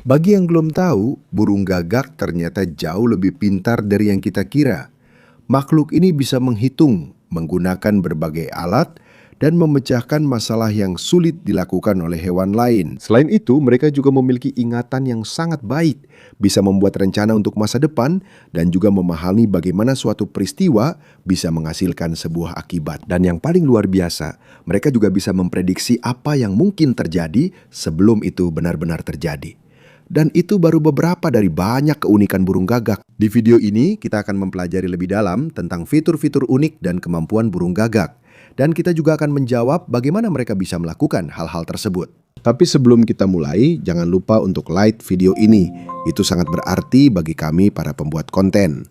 Bagi yang belum tahu, burung gagak ternyata jauh lebih pintar dari yang kita kira. Makhluk ini bisa menghitung, menggunakan berbagai alat, dan memecahkan masalah yang sulit dilakukan oleh hewan lain. Selain itu, mereka juga memiliki ingatan yang sangat baik, bisa membuat rencana untuk masa depan, dan juga memahami bagaimana suatu peristiwa bisa menghasilkan sebuah akibat. Dan yang paling luar biasa, mereka juga bisa memprediksi apa yang mungkin terjadi sebelum itu benar-benar terjadi. Dan itu baru beberapa dari banyak keunikan burung gagak. Di video ini, kita akan mempelajari lebih dalam tentang fitur-fitur unik dan kemampuan burung gagak. Dan kita juga akan menjawab bagaimana mereka bisa melakukan hal-hal tersebut. Tapi sebelum kita mulai, jangan lupa untuk like video ini. Itu sangat berarti bagi kami para pembuat konten.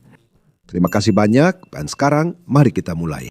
Terima kasih banyak, dan sekarang mari kita mulai.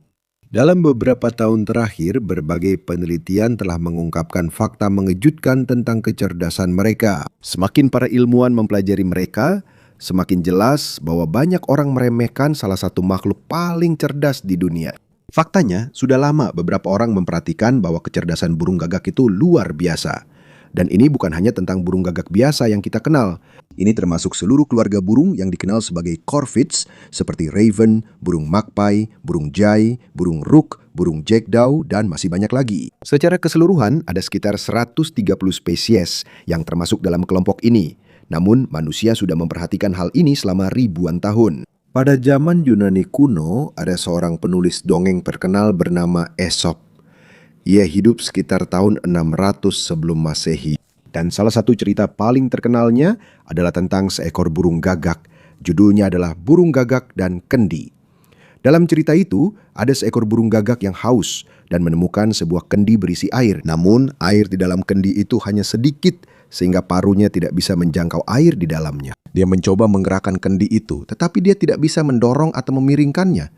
Dalam beberapa tahun terakhir, berbagai penelitian telah mengungkapkan fakta mengejutkan tentang kecerdasan mereka. Semakin para ilmuwan mempelajari mereka, semakin jelas bahwa banyak orang meremehkan salah satu makhluk paling cerdas di dunia. Faktanya, sudah lama beberapa orang memperhatikan bahwa kecerdasan burung gagak itu luar biasa. Dan ini bukan hanya tentang burung gagak biasa yang kita kenal. Ini termasuk seluruh keluarga burung yang dikenal sebagai corvids seperti raven, burung magpie, burung jay, burung rook, burung jackdaw, dan masih banyak lagi. Secara keseluruhan, ada sekitar 130 spesies yang termasuk dalam kelompok ini. Namun, manusia sudah memperhatikan hal ini selama ribuan tahun. Pada zaman Yunani kuno, ada seorang penulis dongeng terkenal bernama Aesop. Ia hidup sekitar tahun 600 sebelum Masehi. Dan salah satu cerita paling terkenalnya adalah tentang seekor burung gagak. Judulnya adalah Burung Gagak dan Kendi. Dalam cerita itu, ada seekor burung gagak yang haus dan menemukan sebuah kendi berisi air. Namun, air di dalam kendi itu hanya sedikit sehingga paruhnya tidak bisa menjangkau air di dalamnya. Dia mencoba menggerakkan kendi itu, tetapi dia tidak bisa mendorong atau memiringkannya.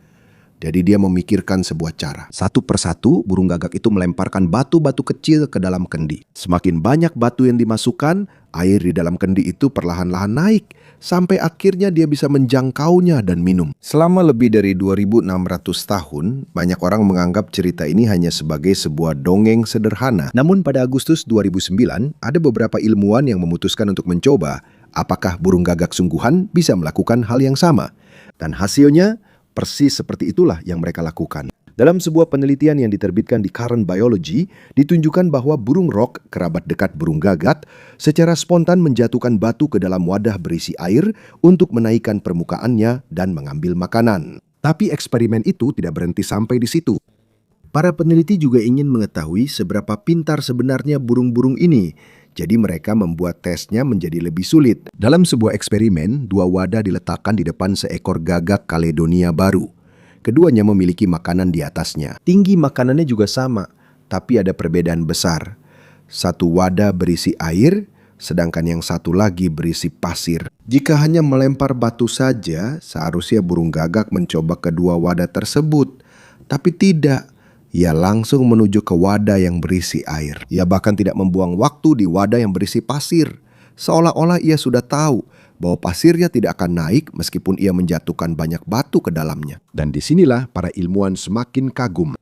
Jadi dia memikirkan sebuah cara. Satu persatu, burung gagak itu melemparkan batu-batu kecil ke dalam kendi. Semakin banyak batu yang dimasukkan, air di dalam kendi itu perlahan-lahan naik, sampai akhirnya dia bisa menjangkaunya dan minum. Selama lebih dari 2600 tahun, banyak orang menganggap cerita ini hanya sebagai sebuah dongeng sederhana. Namun pada Agustus 2009, ada beberapa ilmuwan yang memutuskan untuk mencoba apakah burung gagak sungguhan bisa melakukan hal yang sama. Dan hasilnya, persis seperti itulah yang mereka lakukan. Dalam sebuah penelitian yang diterbitkan di Current Biology, ditunjukkan bahwa burung rock, kerabat dekat burung gagak, secara spontan menjatuhkan batu ke dalam wadah berisi air untuk menaikkan permukaannya dan mengambil makanan. Tapi eksperimen itu tidak berhenti sampai di situ. Para peneliti juga ingin mengetahui seberapa pintar sebenarnya burung-burung ini. Jadi mereka membuat tesnya menjadi lebih sulit. Dalam sebuah eksperimen, dua wadah diletakkan di depan seekor gagak Caledonia baru. Keduanya memiliki makanan di atasnya. Tinggi makanannya juga sama, tapi ada perbedaan besar. Satu wadah berisi air, sedangkan yang satu lagi berisi pasir. Jika hanya melempar batu saja, seharusnya burung gagak mencoba kedua wadah tersebut. Tapi tidak. Ia langsung menuju ke wadah yang berisi air. Ia bahkan tidak membuang waktu di wadah yang berisi pasir. Seolah-olah ia sudah tahu bahwa pasirnya tidak akan naik meskipun ia menjatuhkan banyak batu ke dalamnya. Dan disinilah para ilmuwan semakin kagum.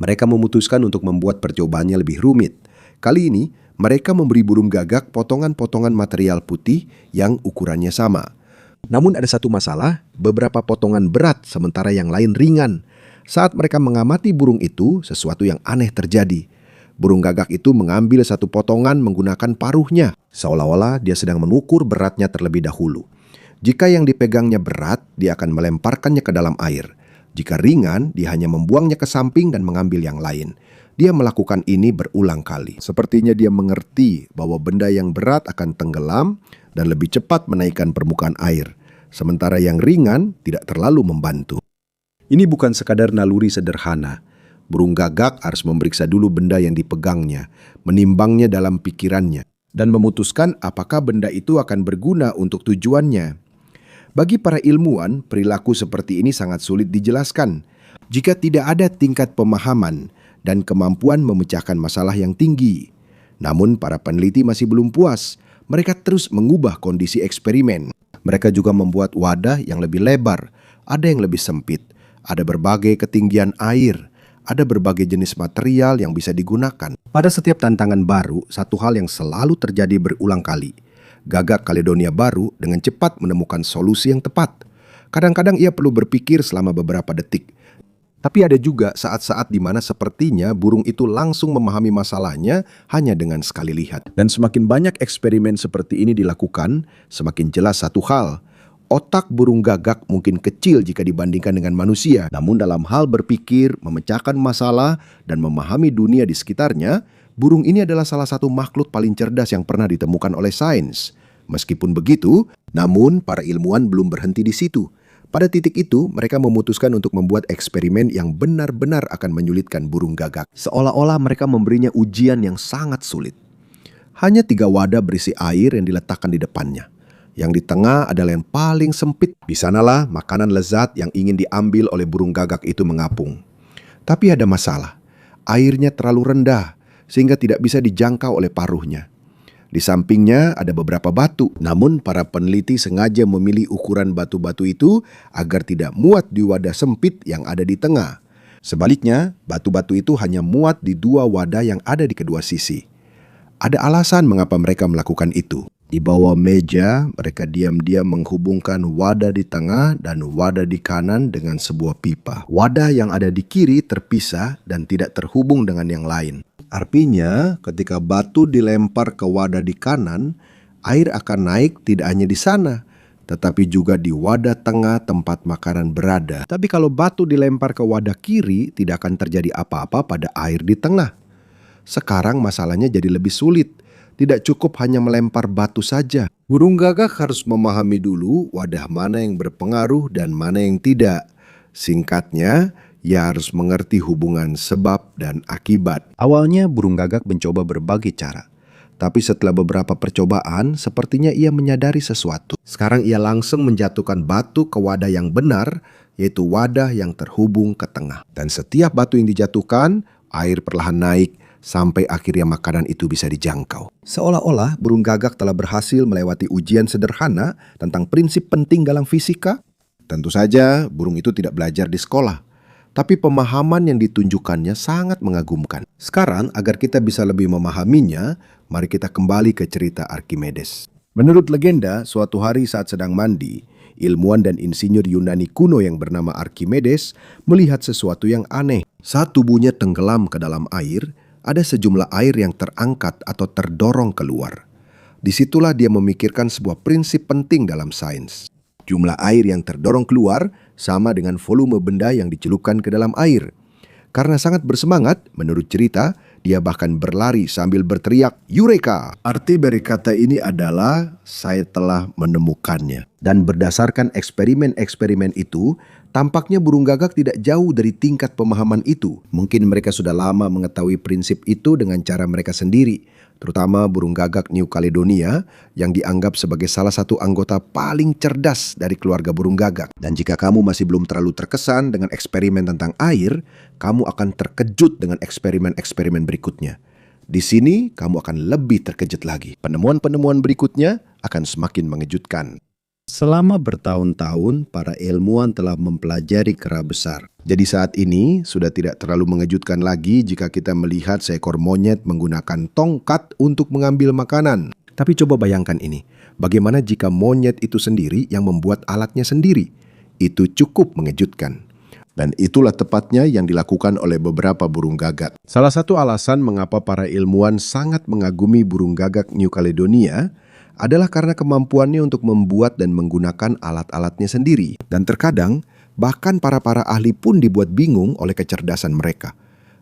Mereka memutuskan untuk membuat percobaannya lebih rumit. Kali ini, mereka memberi burung gagak potongan-potongan material putih yang ukurannya sama. Namun ada satu masalah, beberapa potongan berat sementara yang lain ringan. Saat mereka mengamati burung itu, sesuatu yang aneh terjadi. Burung gagak itu mengambil satu potongan menggunakan paruhnya, seolah-olah dia sedang mengukur beratnya terlebih dahulu. Jika yang dipegangnya berat, dia akan melemparkannya ke dalam air. Jika ringan, dia hanya membuangnya ke samping dan mengambil yang lain. Dia melakukan ini berulang kali. Sepertinya dia mengerti bahwa benda yang berat akan tenggelam dan lebih cepat menaikkan permukaan air, sementara yang ringan tidak terlalu membantu. Ini bukan sekadar naluri sederhana. Burung gagak harus memeriksa dulu benda yang dipegangnya, menimbangnya dalam pikirannya, dan memutuskan apakah benda itu akan berguna untuk tujuannya. Bagi para ilmuwan, perilaku seperti ini sangat sulit dijelaskan. Jika tidak ada tingkat pemahaman dan kemampuan memecahkan masalah yang tinggi. Namun para peneliti masih belum puas. Mereka terus mengubah kondisi eksperimen. Mereka juga membuat wadah yang lebih lebar, ada yang lebih sempit. Ada berbagai ketinggian air, ada berbagai jenis material yang bisa digunakan. Pada setiap tantangan baru, satu hal yang selalu terjadi berulang kali. Gagak Caledonia baru dengan cepat menemukan solusi yang tepat. Kadang-kadang ia perlu berpikir selama beberapa detik. Tapi ada juga saat-saat di mana sepertinya burung itu langsung memahami masalahnya hanya dengan sekali lihat. Dan semakin banyak eksperimen seperti ini dilakukan, semakin jelas satu hal. Otak burung gagak mungkin kecil jika dibandingkan dengan manusia. Namun dalam hal berpikir, memecahkan masalah, dan memahami dunia di sekitarnya, burung ini adalah salah satu makhluk paling cerdas yang pernah ditemukan oleh sains. Meskipun begitu, namun para ilmuwan belum berhenti di situ. Pada titik itu, mereka memutuskan untuk membuat eksperimen yang benar-benar akan menyulitkan burung gagak. Seolah-olah mereka memberinya ujian yang sangat sulit. Hanya 3 wadah berisi air yang diletakkan di depannya. Yang di tengah adalah yang paling sempit. Di sanalah makanan lezat yang ingin diambil oleh burung gagak itu mengapung. Tapi ada masalah. Airnya terlalu rendah, sehingga tidak bisa dijangkau oleh paruhnya. Di sampingnya ada beberapa batu, namun para peneliti sengaja memilih ukuran batu-batu itu agar tidak muat di wadah sempit yang ada di tengah. Sebaliknya, batu-batu itu hanya muat di 2 wadah yang ada di kedua sisi. Ada alasan mengapa mereka melakukan itu. Di bawah meja, mereka diam-diam menghubungkan wadah di tengah dan wadah di kanan dengan sebuah pipa. Wadah yang ada di kiri terpisah dan tidak terhubung dengan yang lain. Artinya, ketika batu dilempar ke wadah di kanan, air akan naik tidak hanya di sana, tetapi juga di wadah tengah tempat makanan berada. Tapi kalau batu dilempar ke wadah kiri, tidak akan terjadi apa-apa pada air di tengah. Sekarang masalahnya jadi lebih sulit. Tidak cukup hanya melempar batu saja. Burung gagak harus memahami dulu wadah mana yang berpengaruh dan mana yang tidak. Singkatnya, ia harus mengerti hubungan sebab dan akibat. Awalnya burung gagak mencoba berbagai cara. Tapi setelah beberapa percobaan, sepertinya ia menyadari sesuatu. Sekarang ia langsung menjatuhkan batu ke wadah yang benar, yaitu wadah yang terhubung ke tengah. Dan setiap batu yang dijatuhkan, air perlahan naik sampai akhirnya makanan itu bisa dijangkau. Seolah-olah burung gagak telah berhasil melewati ujian sederhana tentang prinsip penting dalam fisika. Tentu saja burung itu tidak belajar di sekolah. Tapi pemahaman yang ditunjukkannya sangat mengagumkan. Sekarang, agar kita bisa lebih memahaminya, mari kita kembali ke cerita Archimedes. Menurut legenda, suatu hari saat sedang mandi, ilmuwan dan insinyur Yunani kuno yang bernama Archimedes melihat sesuatu yang aneh. Saat tubuhnya tenggelam ke dalam air, ada sejumlah air yang terangkat atau terdorong keluar. Disitulah dia memikirkan sebuah prinsip penting dalam sains. Jumlah air yang terdorong keluar sama dengan volume benda yang dicelupkan ke dalam air. Karena sangat bersemangat, menurut cerita, dia bahkan berlari sambil berteriak, "Eureka!" Arti dari kata ini adalah, saya telah menemukannya. Dan berdasarkan eksperimen-eksperimen itu, tampaknya burung gagak tidak jauh dari tingkat pemahaman itu. Mungkin mereka sudah lama mengetahui prinsip itu dengan cara mereka sendiri. Terutama burung gagak New Caledonia yang dianggap sebagai salah satu anggota paling cerdas dari keluarga burung gagak. Dan jika kamu masih belum terlalu terkesan dengan eksperimen tentang air, kamu akan terkejut dengan eksperimen-eksperimen berikutnya. Di sini kamu akan lebih terkejut lagi. Penemuan-penemuan berikutnya akan semakin mengejutkan. Selama bertahun-tahun, para ilmuwan telah mempelajari kera besar. Jadi saat ini sudah tidak terlalu mengejutkan lagi jika kita melihat seekor monyet menggunakan tongkat untuk mengambil makanan. Tapi coba bayangkan ini, bagaimana jika monyet itu sendiri yang membuat alatnya sendiri? Itu cukup mengejutkan. Dan itulah tepatnya yang dilakukan oleh beberapa burung gagak. Salah satu alasan mengapa para ilmuwan sangat mengagumi burung gagak New Caledonia adalah karena kemampuannya untuk membuat dan menggunakan alat-alatnya sendiri. Dan terkadang, bahkan para ahli pun dibuat bingung oleh kecerdasan mereka.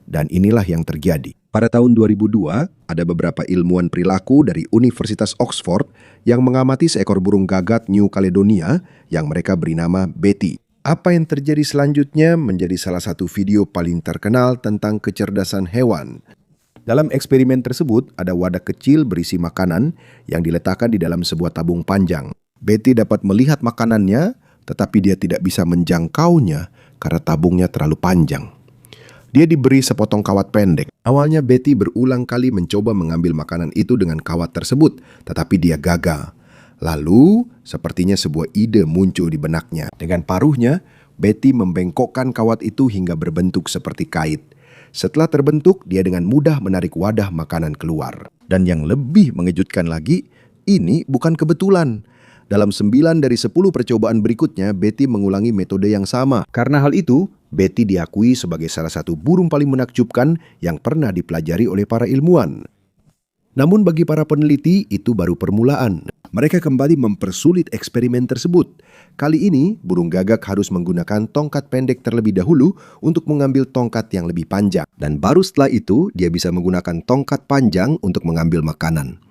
Dan inilah yang terjadi. Pada tahun 2002, ada beberapa ilmuwan perilaku dari Universitas Oxford yang mengamati seekor burung gagak New Caledonia yang mereka beri nama Betty. Apa yang terjadi selanjutnya menjadi salah satu video paling terkenal tentang kecerdasan hewan. Dalam eksperimen tersebut, ada wadah kecil berisi makanan yang diletakkan di dalam sebuah tabung panjang. Betty dapat melihat makanannya, tetapi dia tidak bisa menjangkaunya karena tabungnya terlalu panjang. Dia diberi sepotong kawat pendek. Awalnya Betty berulang kali mencoba mengambil makanan itu dengan kawat tersebut, tetapi dia gagal. Lalu, sepertinya sebuah ide muncul di benaknya. Dengan paruhnya, Betty membengkokkan kawat itu hingga berbentuk seperti kait. Setelah terbentuk, dia dengan mudah menarik wadah makanan keluar. Dan yang lebih mengejutkan lagi, Ini bukan kebetulan. Dalam 9 dari 10 percobaan berikutnya, Betty mengulangi metode yang sama. Karena hal itu, Betty diakui sebagai salah satu burung paling menakjubkan yang pernah dipelajari oleh para ilmuwan. Namun bagi para peneliti, itu baru permulaan. Mereka kembali mempersulit eksperimen tersebut. Kali ini, burung gagak harus menggunakan tongkat pendek terlebih dahulu untuk mengambil tongkat yang lebih panjang. Dan baru setelah itu, dia bisa menggunakan tongkat panjang untuk mengambil makanan.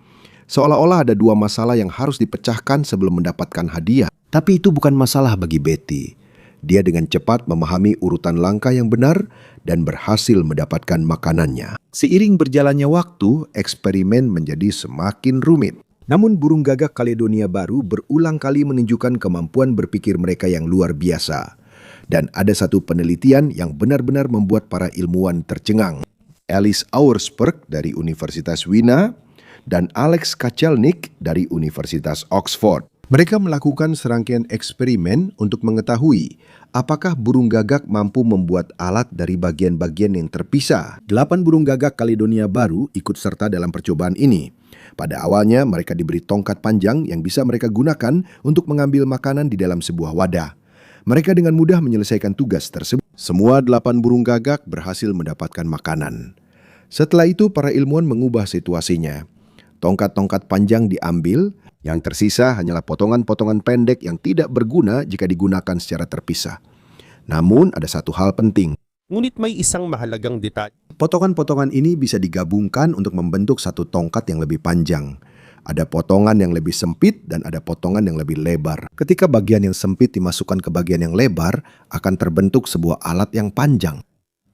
Seolah-olah ada 2 masalah yang harus dipecahkan sebelum mendapatkan hadiah. Tapi itu bukan masalah bagi Betty. Dia dengan cepat memahami urutan langkah yang benar dan berhasil mendapatkan makanannya. Seiring berjalannya waktu, eksperimen menjadi semakin rumit. Namun burung gagak Kaledonia Baru berulang kali menunjukkan kemampuan berpikir mereka yang luar biasa. Dan ada satu penelitian yang benar-benar membuat para ilmuwan tercengang. Alice Auersperg dari Universitas Wina dan Alex Kachelnik dari Universitas Oxford. Mereka melakukan serangkaian eksperimen untuk mengetahui apakah burung gagak mampu membuat alat dari bagian-bagian yang terpisah. 8 burung gagak Kaledonia Baru ikut serta dalam percobaan ini. Pada awalnya mereka diberi tongkat panjang yang bisa mereka gunakan untuk mengambil makanan di dalam sebuah wadah. Mereka dengan mudah menyelesaikan tugas tersebut. Semua 8 burung gagak berhasil mendapatkan makanan. Setelah itu para ilmuwan mengubah situasinya. Tongkat-tongkat panjang diambil, yang tersisa hanyalah potongan-potongan pendek yang tidak berguna jika digunakan secara terpisah. Namun ada satu hal penting. Ngunit may isang mahalagang detalye. Potongan-potongan ini bisa digabungkan untuk membentuk satu tongkat yang lebih panjang. Ada potongan yang lebih sempit dan ada potongan yang lebih lebar. Ketika bagian yang sempit dimasukkan ke bagian yang lebar, akan terbentuk sebuah alat yang panjang.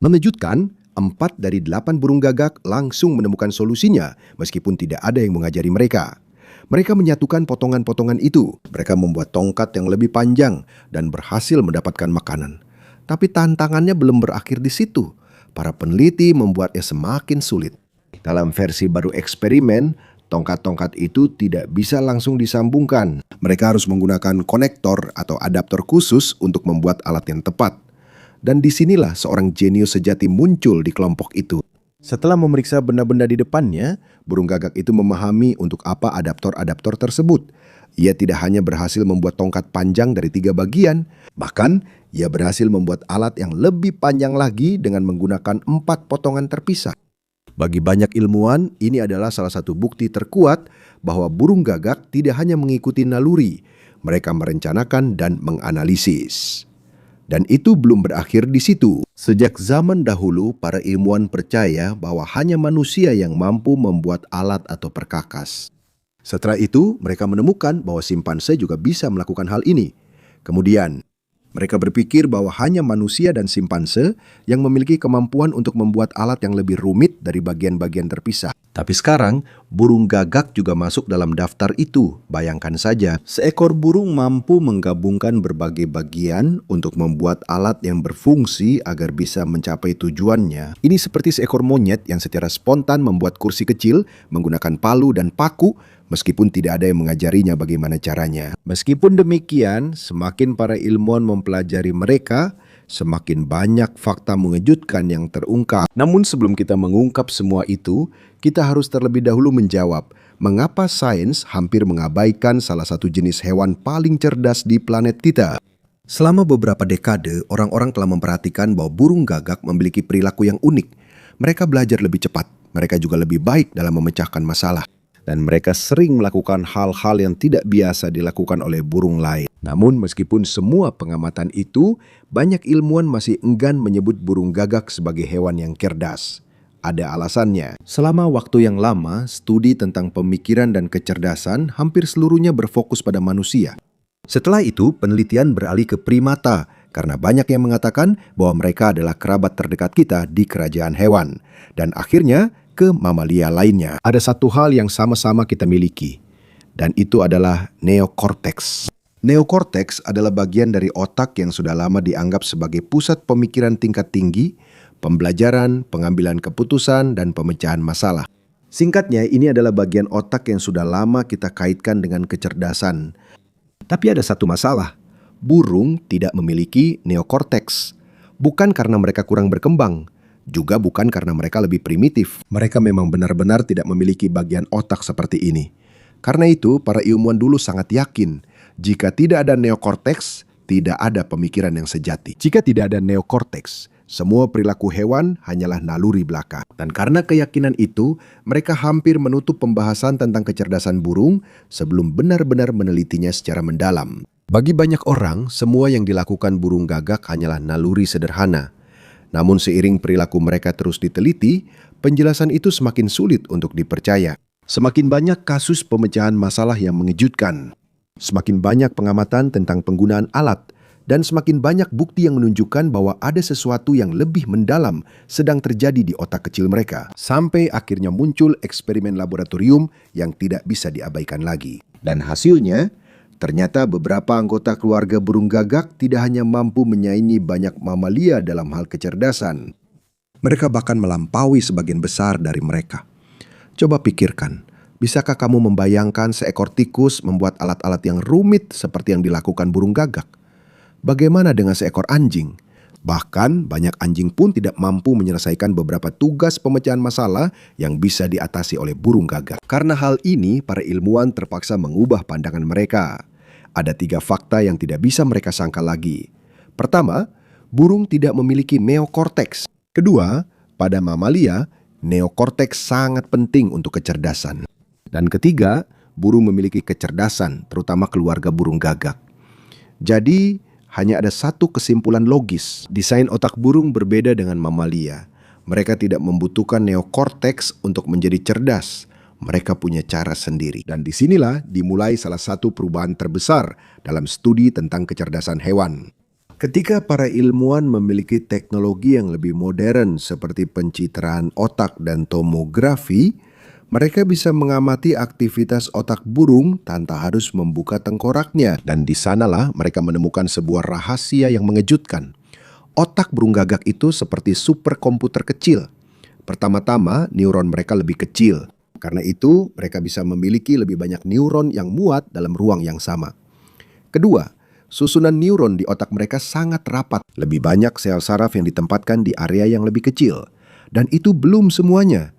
Mengejutkan, 4 dari 8 burung gagak langsung menemukan solusinya meskipun tidak ada yang mengajari mereka. Mereka menyatukan potongan-potongan itu. Mereka membuat tongkat yang lebih panjang dan berhasil mendapatkan makanan. Tapi tantangannya belum berakhir di situ. Para peneliti membuatnya semakin sulit. Dalam versi baru eksperimen, tongkat-tongkat itu tidak bisa langsung disambungkan. Mereka harus menggunakan konektor atau adaptor khusus untuk membuat alat yang tepat. Dan disinilah seorang jenius sejati muncul di kelompok itu. Setelah memeriksa benda-benda di depannya, burung gagak itu memahami untuk apa adaptor-adaptor tersebut. Ia tidak hanya berhasil membuat tongkat panjang dari 3 bagian, bahkan ia berhasil membuat alat yang lebih panjang lagi dengan menggunakan 4 potongan terpisah. Bagi banyak ilmuwan, ini adalah salah satu bukti terkuat bahwa burung gagak tidak hanya mengikuti naluri, mereka merencanakan dan menganalisis. Dan itu belum berakhir di situ. Sejak zaman dahulu, para ilmuwan percaya bahwa hanya manusia yang mampu membuat alat atau perkakas. Setelah itu, mereka menemukan bahwa simpanse juga bisa melakukan hal ini. Kemudian, mereka berpikir bahwa hanya manusia dan simpanse yang memiliki kemampuan untuk membuat alat yang lebih rumit dari bagian-bagian terpisah. Tapi sekarang, burung gagak juga masuk dalam daftar itu. Bayangkan saja, seekor burung mampu menggabungkan berbagai bagian untuk membuat alat yang berfungsi agar bisa mencapai tujuannya. Ini seperti seekor monyet yang secara spontan membuat kursi kecil menggunakan palu dan paku, meskipun tidak ada yang mengajarinya bagaimana caranya. Meskipun demikian, semakin para ilmuwan mempelajari mereka, semakin banyak fakta mengejutkan yang terungkap. Namun sebelum kita mengungkap semua itu, kita harus terlebih dahulu menjawab, mengapa sains hampir mengabaikan salah satu jenis hewan paling cerdas di planet kita? Selama beberapa dekade, orang-orang telah memperhatikan bahwa burung gagak memiliki perilaku yang unik. Mereka belajar lebih cepat, mereka juga lebih baik dalam memecahkan masalah. Dan mereka sering melakukan hal-hal yang tidak biasa dilakukan oleh burung lain. Namun meskipun semua pengamatan itu, banyak ilmuwan masih enggan menyebut burung gagak sebagai hewan yang cerdas. Ada alasannya. Selama waktu yang lama, studi tentang pemikiran dan kecerdasan hampir seluruhnya berfokus pada manusia. Setelah itu, penelitian beralih ke primata, karena banyak yang mengatakan bahwa mereka adalah kerabat terdekat kita di kerajaan hewan. Dan akhirnya, ke mamalia lainnya. Ada satu hal yang sama-sama kita miliki, dan itu adalah neokorteks. Neokorteks adalah bagian dari otak yang sudah lama dianggap sebagai pusat pemikiran tingkat tinggi, pembelajaran, pengambilan keputusan, dan pemecahan masalah. Singkatnya, ini adalah bagian otak yang sudah lama kita kaitkan dengan kecerdasan. Tapi ada satu masalah, burung tidak memiliki neokorteks. Bukan karena mereka kurang berkembang, juga bukan karena mereka lebih primitif. Mereka memang benar-benar tidak memiliki bagian otak seperti ini. Karena itu, para ilmuwan dulu sangat yakin jika tidak ada neokorteks, tidak ada pemikiran yang sejati. Jika tidak ada neokorteks, semua perilaku hewan hanyalah naluri belaka. Dan karena keyakinan itu, mereka hampir menutup pembahasan tentang kecerdasan burung sebelum benar-benar menelitinya secara mendalam. Bagi banyak orang, semua yang dilakukan burung gagak hanyalah naluri sederhana. Namun seiring perilaku mereka terus diteliti, penjelasan itu semakin sulit untuk dipercaya. Semakin banyak kasus pemecahan masalah yang mengejutkan. Semakin banyak pengamatan tentang penggunaan alat, dan semakin banyak bukti yang menunjukkan bahwa ada sesuatu yang lebih mendalam sedang terjadi di otak kecil mereka. Sampai akhirnya muncul eksperimen laboratorium yang tidak bisa diabaikan lagi. Dan hasilnya, ternyata beberapa anggota keluarga burung gagak tidak hanya mampu menyaingi banyak mamalia dalam hal kecerdasan. Mereka bahkan melampaui sebagian besar dari mereka. Coba pikirkan, bisakah kamu membayangkan seekor tikus membuat alat-alat yang rumit seperti yang dilakukan burung gagak? Bagaimana dengan seekor anjing? Bahkan banyak anjing pun tidak mampu menyelesaikan beberapa tugas pemecahan masalah yang bisa diatasi oleh burung gagak. Karena hal ini, para ilmuwan terpaksa mengubah pandangan mereka. Ada 3 fakta yang tidak bisa mereka sangka lagi. Pertama, burung tidak memiliki neokorteks. Kedua, pada mamalia, neokorteks sangat penting untuk kecerdasan. Dan ketiga, burung memiliki kecerdasan, terutama keluarga burung gagak. Jadi, hanya ada satu kesimpulan logis. Desain otak burung berbeda dengan mamalia. Mereka tidak membutuhkan neokorteks untuk menjadi cerdas. Mereka punya cara sendiri. Dan disinilah dimulai salah satu perubahan terbesar dalam studi tentang kecerdasan hewan. Ketika para ilmuwan memiliki teknologi yang lebih modern seperti pencitraan otak dan tomografi, mereka bisa mengamati aktivitas otak burung tanpa harus membuka tengkoraknya. Dan di sanalah mereka menemukan sebuah rahasia yang mengejutkan. Otak burung gagak itu seperti superkomputer kecil. Pertama-tama, neuron mereka lebih kecil. Karena itu, mereka bisa memiliki lebih banyak neuron yang muat dalam ruang yang sama. Kedua, susunan neuron di otak mereka sangat rapat. Lebih banyak sel saraf yang ditempatkan di area yang lebih kecil. Dan itu belum semuanya.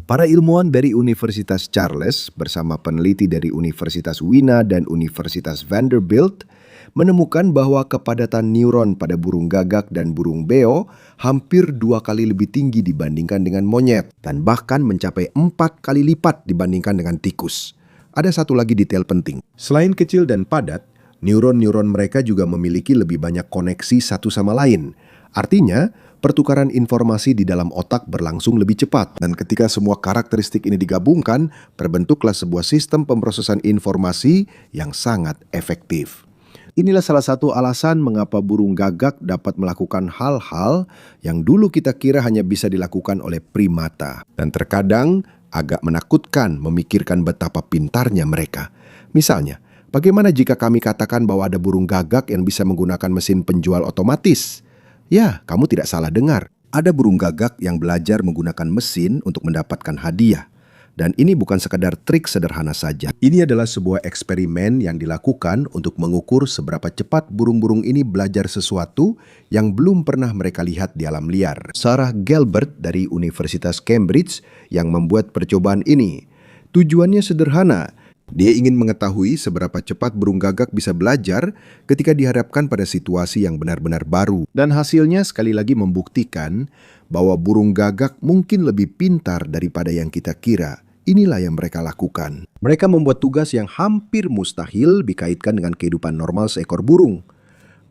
Para ilmuwan dari Universitas Charles bersama peneliti dari Universitas Wina dan Universitas Vanderbilt menemukan bahwa kepadatan neuron pada burung gagak dan burung beo hampir 2 kali lebih tinggi dibandingkan dengan monyet dan bahkan mencapai 4 kali lipat dibandingkan dengan tikus. Ada satu lagi detail penting. Selain kecil dan padat, neuron-neuron mereka juga memiliki lebih banyak koneksi satu sama lain. Artinya, pertukaran informasi di dalam otak berlangsung lebih cepat. Dan ketika semua karakteristik ini digabungkan, terbentuklah sebuah sistem pemrosesan informasi yang sangat efektif. Inilah salah satu alasan mengapa burung gagak dapat melakukan hal-hal yang dulu kita kira hanya bisa dilakukan oleh primata. Dan terkadang agak menakutkan memikirkan betapa pintarnya mereka. Misalnya, bagaimana jika kami katakan bahwa ada burung gagak yang bisa menggunakan mesin penjual otomatis? Ya, kamu tidak salah dengar. Ada burung gagak yang belajar menggunakan mesin untuk mendapatkan hadiah. Dan ini bukan sekadar trik sederhana saja. Ini adalah sebuah eksperimen yang dilakukan untuk mengukur seberapa cepat burung-burung ini belajar sesuatu yang belum pernah mereka lihat di alam liar. Sarah Gelbert dari Universitas Cambridge yang membuat percobaan ini. Tujuannya sederhana. Dia ingin mengetahui seberapa cepat burung gagak bisa belajar ketika dihadapkan pada situasi yang benar-benar baru. Dan hasilnya sekali lagi membuktikan bahwa burung gagak mungkin lebih pintar daripada yang kita kira. Inilah yang mereka lakukan. Mereka membuat tugas yang hampir mustahil dikaitkan dengan kehidupan normal seekor burung.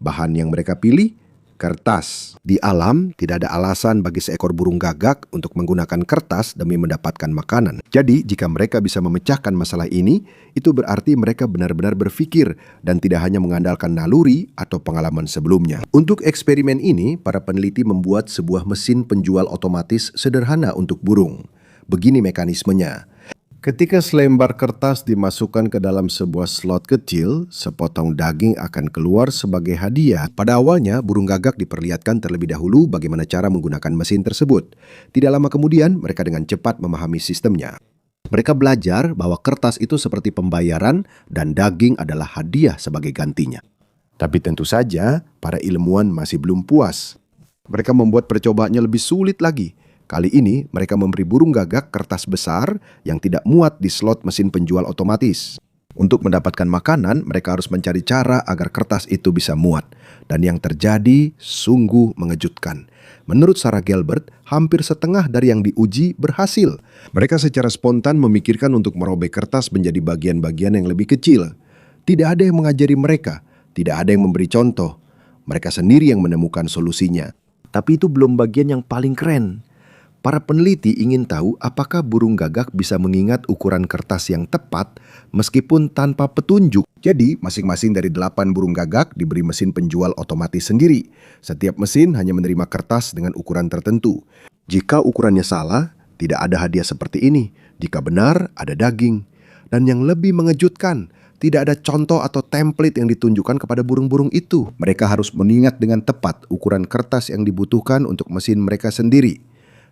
Bahan yang mereka pilih, kertas. Di alam, tidak ada alasan bagi seekor burung gagak untuk menggunakan kertas demi mendapatkan makanan. Jadi, jika mereka bisa memecahkan masalah ini, itu berarti mereka benar-benar berpikir dan tidak hanya mengandalkan naluri atau pengalaman sebelumnya. Untuk eksperimen ini, para peneliti membuat sebuah mesin penjual otomatis sederhana untuk burung. Begini mekanismenya. Ketika selembar kertas dimasukkan ke dalam sebuah slot kecil, sepotong daging akan keluar sebagai hadiah. Pada awalnya, burung gagak diperlihatkan terlebih dahulu bagaimana cara menggunakan mesin tersebut. Tidak lama kemudian, mereka dengan cepat memahami sistemnya. Mereka belajar bahwa kertas itu seperti pembayaran dan daging adalah hadiah sebagai gantinya. Tapi tentu saja, para ilmuwan masih belum puas. Mereka membuat percobaannya lebih sulit lagi. Kali ini mereka memberi burung gagak kertas besar yang tidak muat di slot mesin penjual otomatis. Untuk mendapatkan makanan, mereka harus mencari cara agar kertas itu bisa muat. Dan yang terjadi sungguh mengejutkan. Menurut Sarah Gilbert, hampir setengah dari yang diuji berhasil. Mereka secara spontan memikirkan untuk merobek kertas menjadi bagian-bagian yang lebih kecil. Tidak ada yang mengajari mereka, tidak ada yang memberi contoh. Mereka sendiri yang menemukan solusinya. Tapi itu belum bagian yang paling keren. Para peneliti ingin tahu apakah burung gagak bisa mengingat ukuran kertas yang tepat meskipun tanpa petunjuk. Jadi, masing-masing dari 8 burung gagak diberi mesin penjual otomatis sendiri. Setiap mesin hanya menerima kertas dengan ukuran tertentu. Jika ukurannya salah, tidak ada hadiah seperti ini. Jika benar, ada daging. Dan yang lebih mengejutkan, tidak ada contoh atau template yang ditunjukkan kepada burung-burung itu. Mereka harus mengingat dengan tepat ukuran kertas yang dibutuhkan untuk mesin mereka sendiri.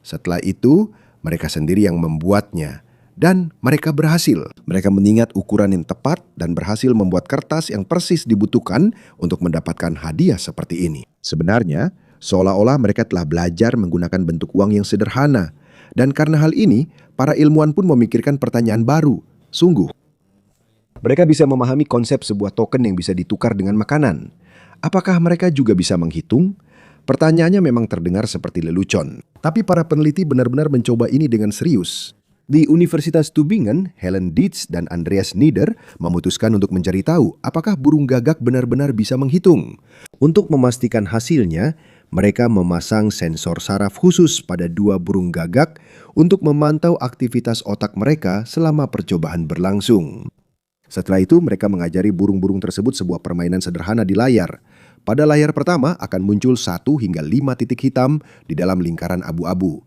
Setelah itu, mereka sendiri yang membuatnya. Dan mereka berhasil. Mereka mengingat ukuran yang tepat dan berhasil membuat kertas yang persis dibutuhkan untuk mendapatkan hadiah seperti ini. Sebenarnya, seolah-olah mereka telah belajar menggunakan bentuk uang yang sederhana. Dan karena hal ini, para ilmuwan pun memikirkan pertanyaan baru. Sungguh, mereka bisa memahami konsep sebuah token yang bisa ditukar dengan makanan. Apakah mereka juga bisa menghitung? Pertanyaannya memang terdengar seperti lelucon. Tapi para peneliti benar-benar mencoba ini dengan serius. Di Universitas Tübingen, Helen Dietz dan Andreas Nieder memutuskan untuk mencari tahu apakah burung gagak benar-benar bisa menghitung. Untuk memastikan hasilnya, mereka memasang sensor saraf khusus pada 2 burung gagak untuk memantau aktivitas otak mereka selama percobaan berlangsung. Setelah itu, mereka mengajari burung-burung tersebut sebuah permainan sederhana di layar. Pada layar pertama akan muncul 1 hingga 5 titik hitam di dalam lingkaran abu-abu.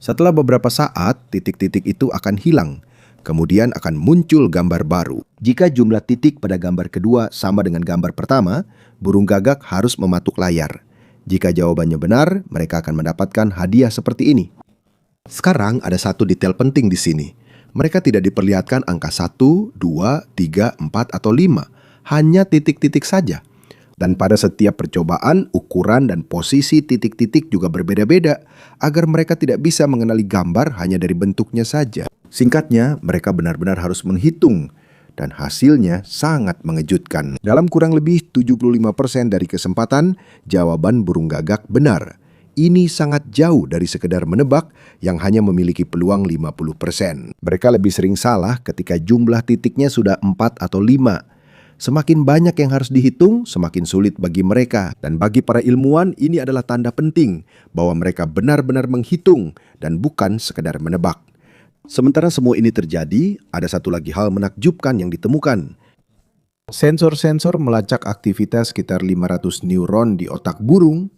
Setelah beberapa saat, titik-titik itu akan hilang. Kemudian akan muncul gambar baru. Jika jumlah titik pada gambar kedua sama dengan gambar pertama, burung gagak harus mematuk layar. Jika jawabannya benar, mereka akan mendapatkan hadiah seperti ini. Sekarang ada satu detail penting di sini. Mereka tidak diperlihatkan angka 1, 2, 3, 4, atau 5. Hanya titik-titik saja. Dan pada setiap percobaan, ukuran dan posisi titik-titik juga berbeda-beda agar mereka tidak bisa mengenali gambar hanya dari bentuknya saja. Singkatnya, mereka benar-benar harus menghitung dan hasilnya sangat mengejutkan. Dalam kurang lebih 75% dari kesempatan, jawaban burung gagak benar. Ini sangat jauh dari sekedar menebak yang hanya memiliki peluang 50%. Mereka lebih sering salah ketika jumlah titiknya sudah 4 atau 5. Semakin banyak yang harus dihitung, semakin sulit bagi mereka. Dan bagi para ilmuwan, ini adalah tanda penting bahwa mereka benar-benar menghitung dan bukan sekedar menebak. Sementara semua ini terjadi, ada satu lagi hal menakjubkan yang ditemukan. Sensor-sensor melacak aktivitas sekitar 500 neuron di otak burung,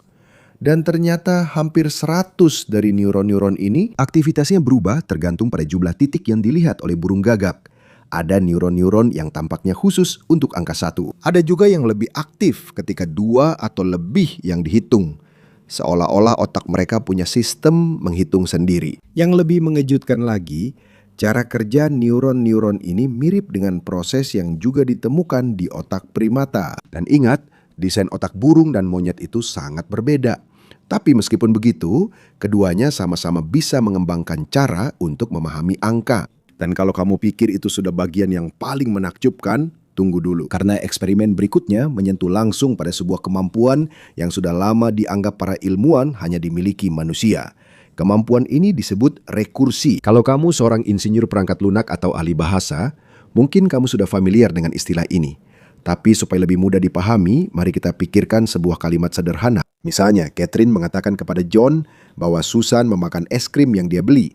dan ternyata hampir 100 dari neuron-neuron ini aktivitasnya berubah tergantung pada jumlah titik yang dilihat oleh burung gagak. Ada neuron-neuron yang tampaknya khusus untuk angka 1. Ada juga yang lebih aktif ketika 2 atau lebih yang dihitung. Seolah-olah otak mereka punya sistem menghitung sendiri. Yang lebih mengejutkan lagi, cara kerja neuron-neuron ini mirip dengan proses yang juga ditemukan di otak primata. Dan ingat, desain otak burung dan monyet itu sangat berbeda. Tapi meskipun begitu, keduanya sama-sama bisa mengembangkan cara untuk memahami angka. Dan kalau kamu pikir itu sudah bagian yang paling menakjubkan, tunggu dulu. Karena eksperimen berikutnya menyentuh langsung pada sebuah kemampuan yang sudah lama dianggap para ilmuwan hanya dimiliki manusia. Kemampuan ini disebut rekursi. Kalau kamu seorang insinyur perangkat lunak atau ahli bahasa, mungkin kamu sudah familiar dengan istilah ini. Tapi supaya lebih mudah dipahami, mari kita pikirkan sebuah kalimat sederhana. Misalnya, Catherine mengatakan kepada John bahwa Susan memakan es krim yang dia beli.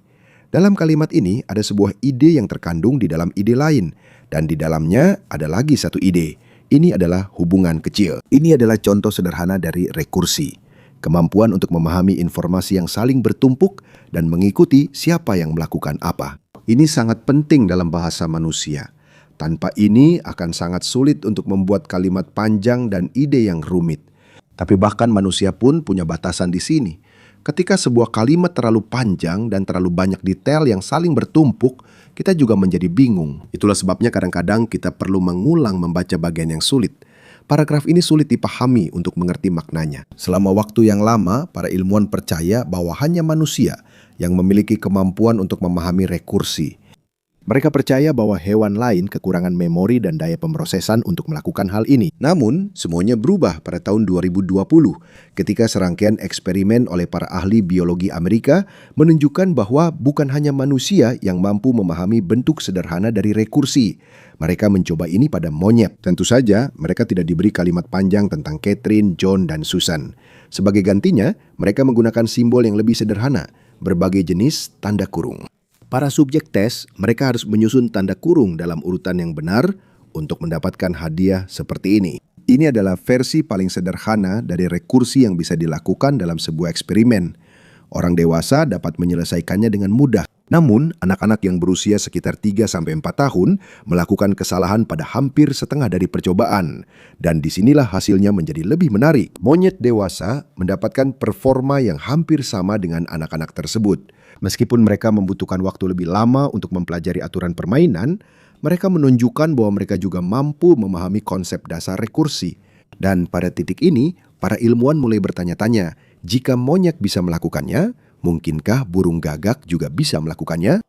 Dalam kalimat ini ada sebuah ide yang terkandung di dalam ide lain. Dan di dalamnya ada lagi satu ide. Ini adalah hubungan kecil. Ini adalah contoh sederhana dari rekursi. Kemampuan untuk memahami informasi yang saling bertumpuk dan mengikuti siapa yang melakukan apa. Ini sangat penting dalam bahasa manusia. Tanpa ini akan sangat sulit untuk membuat kalimat panjang dan ide yang rumit. Tapi bahkan manusia pun punya batasan di sini. Ketika sebuah kalimat terlalu panjang dan terlalu banyak detail yang saling bertumpuk, kita juga menjadi bingung. Itulah sebabnya kadang-kadang kita perlu mengulang membaca bagian yang sulit. paragraf ini sulit dipahami untuk mengerti maknanya. Selama waktu yang lama, para ilmuwan percaya bahwa hanya manusia yang memiliki kemampuan untuk memahami rekursi. Mereka percaya bahwa hewan lain kekurangan memori dan daya pemrosesan untuk melakukan hal ini. Namun, semuanya berubah pada tahun 2020 ketika serangkaian eksperimen oleh para ahli biologi Amerika menunjukkan bahwa bukan hanya manusia yang mampu memahami bentuk sederhana dari rekursi. Mereka mencoba ini pada monyet. Tentu saja, mereka tidak diberi kalimat panjang tentang Catherine, John, dan Susan. Sebagai gantinya, mereka menggunakan simbol yang lebih sederhana, berbagai jenis tanda kurung. Para subjek tes, mereka harus menyusun tanda kurung dalam urutan yang benar untuk mendapatkan hadiah seperti ini. Ini adalah versi paling sederhana dari rekursi yang bisa dilakukan dalam sebuah eksperimen. Orang dewasa dapat menyelesaikannya dengan mudah. Namun, anak-anak yang berusia sekitar 3-4 tahun melakukan kesalahan pada hampir setengah dari percobaan. Dan disinilah hasilnya menjadi lebih menarik. Monyet dewasa mendapatkan performa yang hampir sama dengan anak-anak tersebut. Meskipun mereka membutuhkan waktu lebih lama untuk mempelajari aturan permainan, mereka menunjukkan bahwa mereka juga mampu memahami konsep dasar rekursi. Dan pada titik ini, para ilmuwan mulai bertanya-tanya, jika monyet bisa melakukannya, mungkinkah burung gagak juga bisa melakukannya?